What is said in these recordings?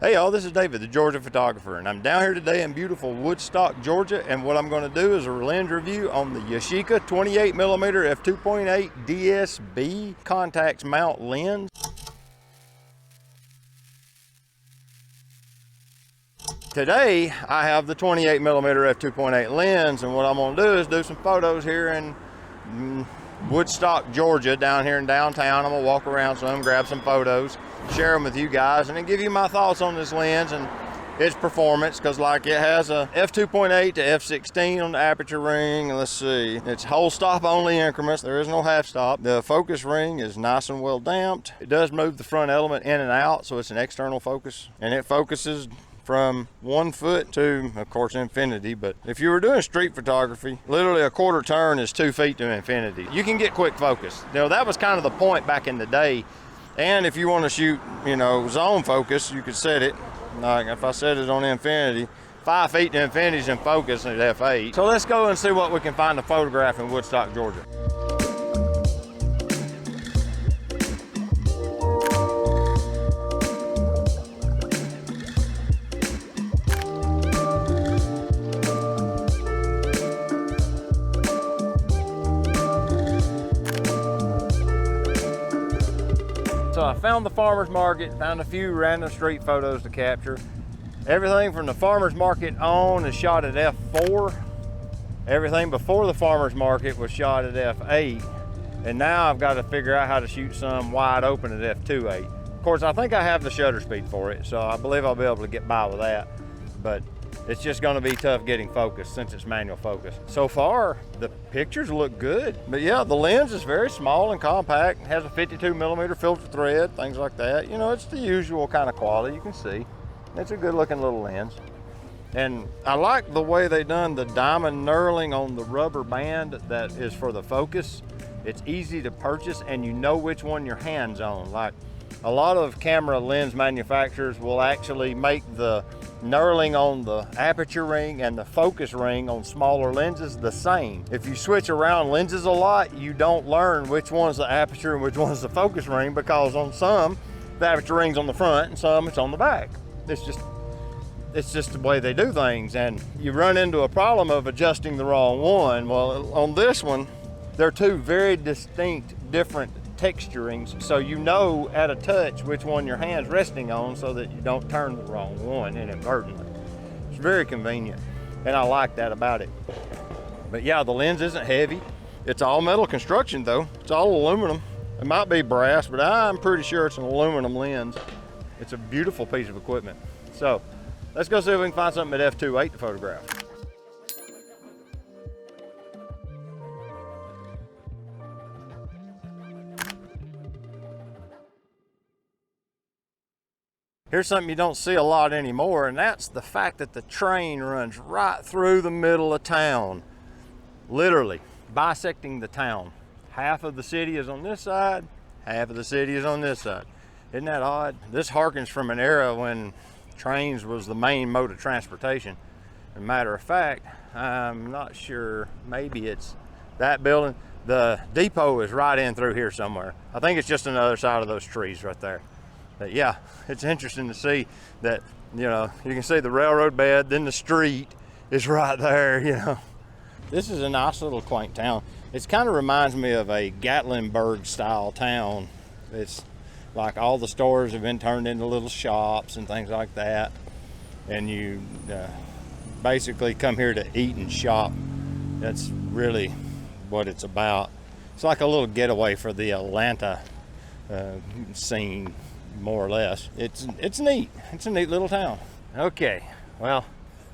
Hey y'all, this is David, the Georgia photographer, and I'm down here today in beautiful Woodstock, Georgia, and what I'm going to do is a lens review on the Yashica 28mm f2.8 DSB Contax mount lens. Today, I have the 28mm f2.8 lens, and what I'm going to do is do some photos here in Woodstock, Georgia, down here in downtown. I'm going to walk around some, grab some photos, share them with you guys, and then give you my thoughts on this lens and its performance, because like it has a f2.8 to f16 on the aperture ring. Let's see, it's whole stop only increments. There is no half stop. The focus ring is nice and well damped. It does move the front element in and out, so it's an external focus, and it focuses from 1 foot to, of course, infinity. But if you were doing street photography, literally a quarter turn is 2 feet to infinity. You can get quick focus. You know, that was kind of the point back in the day. And if you want to shoot, you know, zone focus, you could set it, like if I set it on infinity, 5 feet to infinity is in focus at f8. So let's go and see what we can find to photograph in Woodstock, Georgia. So I found the farmer's market, found a few random street photos to capture. Everything from the farmer's market on is shot at f4. Everything before the farmer's market was shot at f8. And now I've got to figure out how to shoot some wide open at f2.8. Of course, I think I have the shutter speed for it, so I believe I'll be able to get by with that. But it's just going to be tough getting focus since it's manual focus. So far, the pictures look good. But yeah, the lens is very small and compact. It has a 52mm filter thread, things like that. You know, it's the usual kind of quality you can see. It's a good looking little lens. And I like the way they done the diamond knurling on the rubber band that is for the focus. It's easy to purchase and you know which one your hand's on. Like a lot of camera lens manufacturers will actually make the knurling on the aperture ring and the focus ring on smaller lenses the same. If you switch around lenses a lot, you don't learn which one's the aperture and which one's the focus ring, because on some, the aperture ring's on the front and some it's on the back. It's just the way they do things, and you run into a problem of adjusting the wrong one. Well, on this one, they're two very distinct, different texturings, so you know at a touch which one your hand's resting on so that you don't turn the wrong one inadvertently. It's very convenient, and I like that about it. But yeah, the lens isn't heavy. It's all metal construction though. It's all aluminum. It might be brass, but I'm pretty sure it's an aluminum lens. It's a beautiful piece of equipment. So let's go see if we can find something at f2.8 to photograph. Here's something you don't see a lot anymore, and that's the fact that the train runs right through the middle of town. Literally bisecting the town. Half of the city is on this side, half of the city is on this side. Isn't that odd? This harkens from an era when trains was the main mode of transportation. As a matter of fact, I'm not sure, maybe it's that building. The depot is right in through here somewhere. I think it's just on the other side of those trees right there. But yeah, it's interesting to see that, you know, you can see the railroad bed, then the street is right there, you know. This is a nice little quaint town. It kind of reminds me of a Gatlinburg style town. It's like all the stores have been turned into little shops and things like that. And you basically come here to eat and shop. That's really what it's about. It's like a little getaway for the Atlanta scene, more or less. It's neat. It's a neat little town. Okay, well,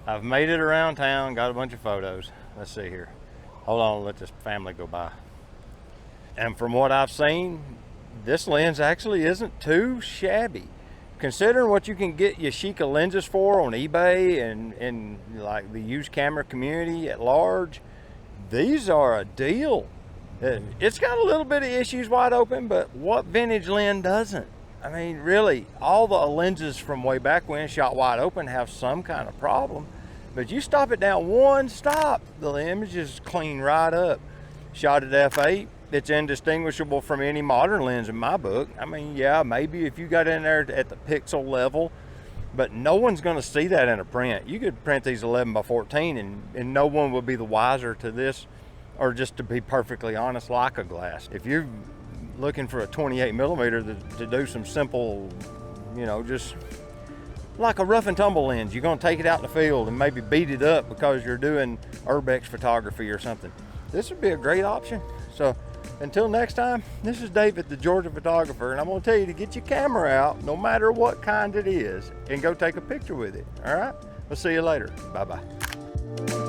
I've made it around town, got a bunch of photos. Let's see here. Hold on, let this family go by. And from what I've seen, this lens actually isn't too shabby. Considering what you can get Yashica lenses for on eBay and like the used camera community at large, these are a deal. It's got a little bit of issues wide open, but what vintage lens doesn't? I mean, really, all the lenses from way back when shot wide open have some kind of problem. But you stop it down one stop, the image is clean right up. Shot at f8, it's indistinguishable from any modern lens in my book. I mean, yeah, maybe if you got in there at the pixel level, but no one's going to see that in a print. You could print these 11 by 14 and no one would be the wiser to this, or just to be perfectly honest, Leica glass. If you're looking for a 28mm to do some simple, you know, just like a rough and tumble lens, you're going to take it out in the field and maybe beat it up because you're doing urbex photography or something, this would be a great option. So until next time, this is David, the Georgia photographer, and I'm going to tell you to get your camera out, no matter what kind it is, and go take a picture with it. All right, we'll see you later. Bye-bye.